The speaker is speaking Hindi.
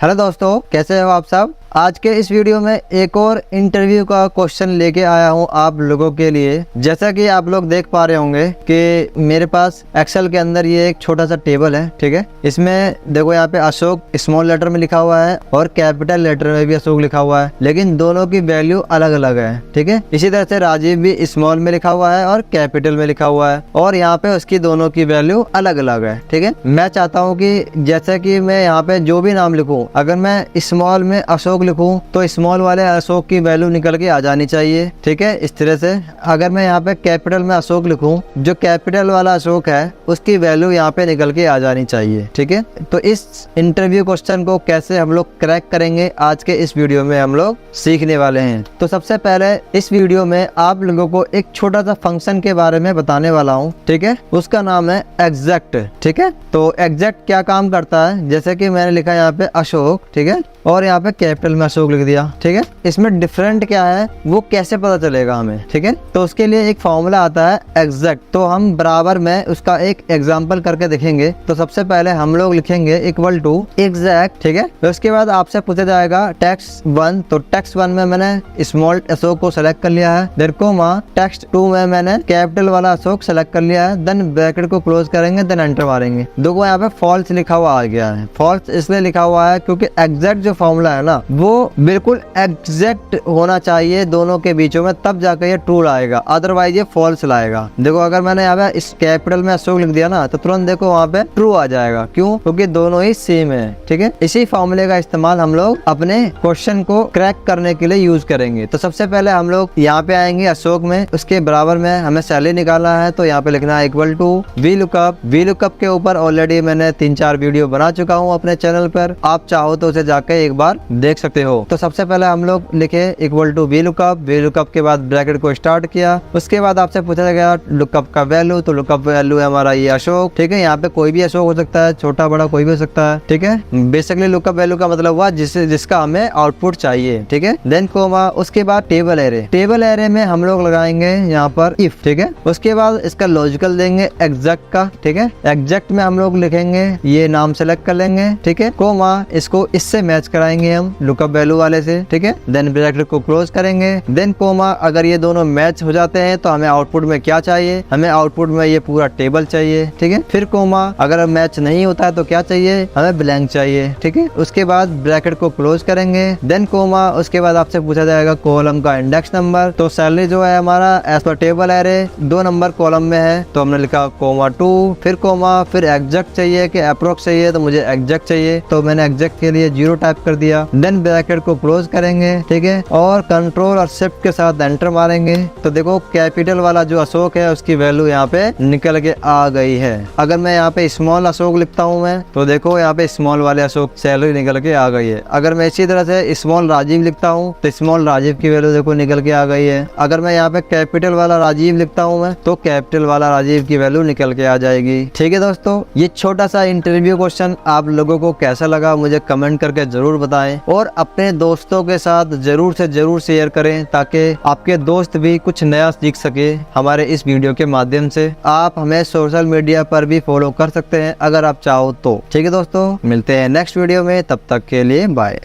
हेलो दोस्तों, कैसे हो आप सब। आज के इस वीडियो में एक और इंटरव्यू का क्वेश्चन लेके आया हूं आप लोगों के लिए। जैसा कि आप लोग देख पा रहे होंगे कि मेरे पास एक्सेल के अंदर ये एक छोटा सा टेबल है, ठीक है। इसमें देखो यहाँ पे अशोक स्मॉल लेटर में लिखा हुआ है और कैपिटल लेटर में भी अशोक लिखा हुआ है, लेकिन दोनों की वैल्यू अलग अलग है, ठीक है। इसी तरह से राजीव भी स्मॉल में लिखा हुआ है और कैपिटल में लिखा हुआ है और यहाँ पे उसकी दोनों की वैल्यू अलग अलग है, ठीक है। मैं चाहता हूँ कि जैसे कि मैं यहाँ पे जो भी नाम लिखूँ, अगर मैं स्मॉल में अशोक लिखूँ तो स्मॉल वाले अशोक की वैल्यू निकल के आ जानी चाहिए, ठीक है। इस तरह से अगर मैं यहाँ पे कैपिटल में अशोक लिखूँ, जो कैपिटल वाला अशोक है उसकी वैल्यू यहाँ पे निकल के आ जानी चाहिए, ठीक है। तो इस इंटरव्यू क्वेश्चन को कैसे हम लोग क्रैक करेंगे, आज के इस वीडियो में हम लोग सीखने वाले हैं। तो सबसे पहले इस वीडियो में आप लोगों को एक छोटा सा फंक्शन के बारे में बताने वाला हूँ, ठीक है। उसका नाम है एग्जैक्ट, ठीक है। तो एग्जैक्ट क्या काम करता है, जैसे कि मैंने लिखा यहाँ पे अशोक, ठीक है, और यहाँ पे कैपिटल में अशोक लिख दिया, ठीक है। इसमें डिफरेंट क्या है वो कैसे पता चलेगा हमें, ठीक है। तो उसके लिए एक फॉर्मूला आता है एग्जैक्ट, तो हम बराबर में उसका एक एग्जांपल करके देखेंगे। तो सबसे पहले हम लोग लिखेंगे इक्वल टू एग्जैक्ट, ठीक है। तो उसके बाद आपसे पूछा जाएगा टेक्स्ट 1, तो टेक्स्ट 1 में मैंने स्मॉल अशोक को सेलेक्ट कर लिया है, देन कोमा टेक्स्ट 2 में मैंने कैपिटल वाला अशोक सेलेक्ट कर लिया है, देन ब्रैकेट को क्लोज करेंगे, देन एंटर मारेंगे। देखो यहाँ पे फॉल्स लिखा हुआ आ गया है। फॉल्स इसलिए लिखा हुआ है क्योंकि एग्जैक्ट फॉर्मूला है ना, वो बिल्कुल एग्जैक्ट होना चाहिए दोनों के बीचों में, तब जाकर ये ट्रू लाएगा, अदरवाइज ये फॉल्स लाएगा। देखो अगर मैंने यहाँ पे इस कैपिटल में अशोक लिख दिया ना, तो तुरंत देखो वहाँ पे ट्रू आ जाएगा। क्यों? क्योंकि दोनों ही सेम है, ठीक है। इसी फॉर्मूले का इस्तेमाल हम लोग अपने क्वेश्चन को क्रैक करने के लिए यूज करेंगे। तो सबसे पहले हम लोग यहाँ पे आएंगे अशोक में, उसके बराबर में हमें सैलरी निकालना है, तो यहाँ पे लिखना है equal to VLOOKUP. VLOOKUP के ऊपर ऑलरेडी मैंने 3-4 वीडियो बना चुका हूँ अपने चैनल पर, आप चाहो तो उसे जाकर एक बार देख सकते हो। तो सबसे पहले हम लोग लिखे equal to VLOOKUP. VLOOKUP के बाद ब्रैकेट को स्टार्ट किया, उसके बाद आपसे पूछा गया लुकअप का वैल्यू, तो लुकअप वैल्यू है हमारा ये अशोक, ठीक है। यहाँ पे कोई भी अशोक हो सकता है, छोटा बड़ा कोई भी हो सकता है, ठीक है। बेसिकली लुकअप वैल्यू का मतलब हुआ जिसका हमें आउटपुट चाहिए, ठीक है। देन कोमा, उसके बाद टेबल एरे। टेबल एरे में हम लोग लगाएंगे यहाँ पर इफ, ठीक है। उसके बाद इसका लॉजिकल देंगे एग्जैक्ट का, ठीक है। एग्जैक्ट में हम लोग लिखेंगे ये नाम सेलेक्ट कर लेंगे, ठीक है। कोमा, इसको इससे मैच कराएंगे हम लुकअप वैल्यू वाले से, ठीक है। देन ब्रैकेट को क्लोज करेंगे, देन कोमा, अगर ये दोनों मैच हो जाते हैं तो हमें आउटपुट में क्या चाहिए, हमें आउटपुट में ये पूरा टेबल चाहिए, ठीक है। फिर कोमा, अगर मैच नहीं होता है तो क्या चाहिए, हमें ब्लैंक चाहिए, ठीक है। उसके बाद ब्रैकेट को क्लोज करेंगे, देन कोमा, उसके बाद आपसे पूछा जाएगा कॉलम का इंडेक्स नंबर। तो सैलरी जो है हमारा as per table array 2 number column में है, तो हमने लिखा कोमा 2, फिर कोमा, फिर एग्जैक्ट चाहिए कि अप्रोक्स चाहिए, तो मुझे एग्जैक्ट चाहिए, तो मैंने एग्जैक्ट के लिए 0 टाइप कर दिया। देन ब्रैकेट को क्लोज करेंगे, ठीक है, और कंट्रोल और शिफ्ट के साथ एंटर मारेंगे। तो देखो कैपिटल वाला जो अशोक है उसकी वैल्यू यहाँ पे निकल के आ गई है। अगर मैं यहाँ पे स्मॉल अशोक लिखता हूँ मैं, तो देखो यहाँ पे स्मॉल वाले अशोक सैलरी निकल के आ गई है। अगर मैं इसी तरह से स्मॉल राजीव लिखता हूँ तो स्मॉल राजीव की वैल्यू देखो निकल के आ गई है। अगर मैं यहाँ पे कैपिटल वाला राजीव लिखता हूँ मैं, तो कैपिटल वाला राजीव की वैल्यू निकल के आ जाएगी, ठीक है। दोस्तों, ये छोटा सा इंटरव्यू क्वेश्चन आप लोगों को कैसा लगा मुझे कमेंट करके जरूर बताएं, और अपने दोस्तों के साथ जरूर से जरूर शेयर करें, ताकि आपके दोस्त भी कुछ नया सीख सके हमारे इस वीडियो के माध्यम से। आप हमें सोशल मीडिया पर भी फॉलो कर सकते हैं अगर आप चाहो तो, ठीक है। दोस्तों, मिलते हैं नेक्स्ट वीडियो में, तब तक के लिए बाय।